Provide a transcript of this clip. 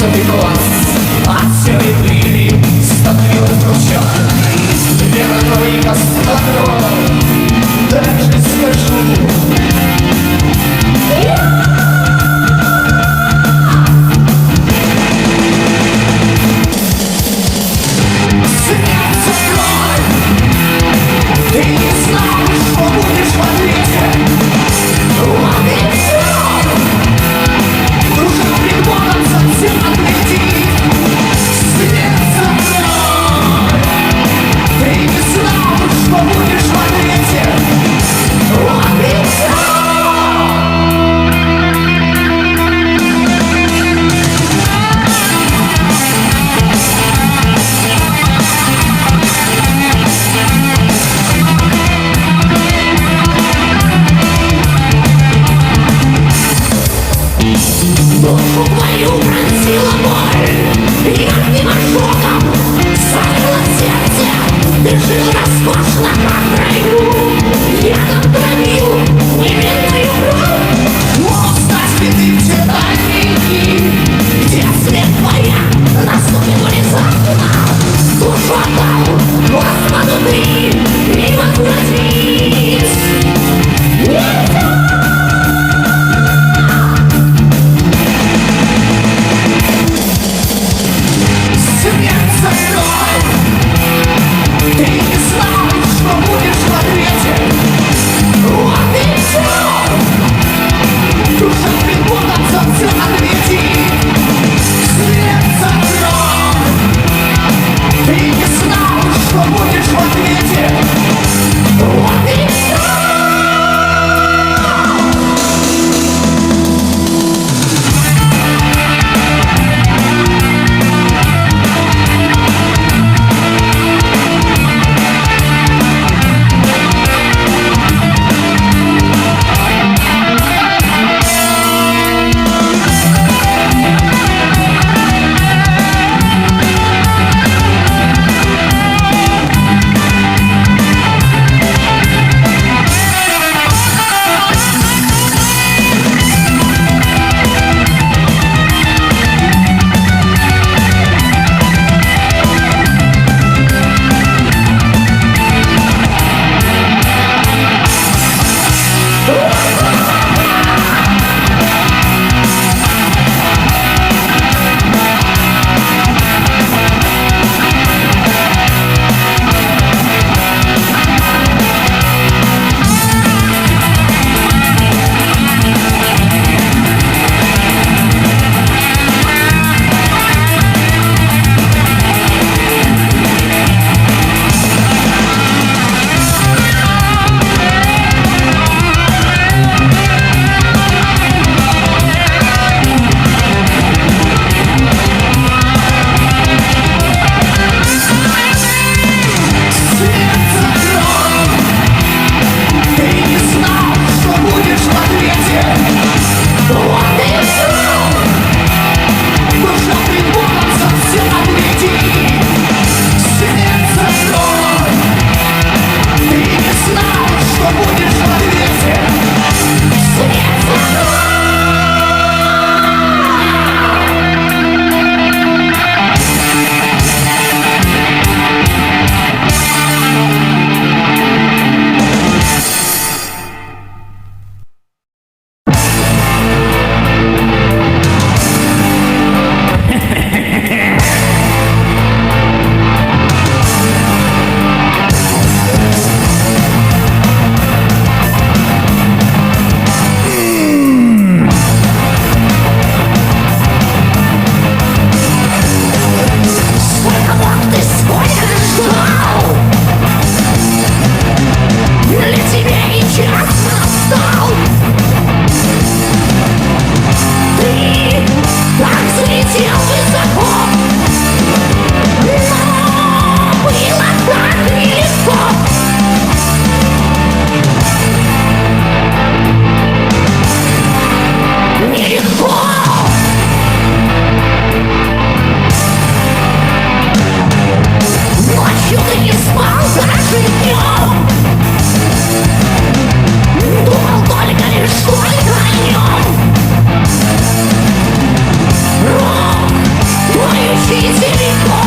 запеклась от серой пыли, стопила кручок. Верной космодром, даже скажу. Сердце кровь, ты не знал, что будешь в ответе. Вот и все. Дружил пред Богом совсем отойти. Сердце кровь, ты не знал, что будешь в ответе. Вот и все. Душу твою пронзила боль, ярким ожогом залило сердце. Ты жил роскошно, как в раю, ядом травил невинную кровь. Но встать ты все дальние дни, где след твоя наступит внезапно. Душу отдал Господу ты, и возвратить нельзя. Сердце кровь, ты не знал, что будешь в ответе. Видите, легко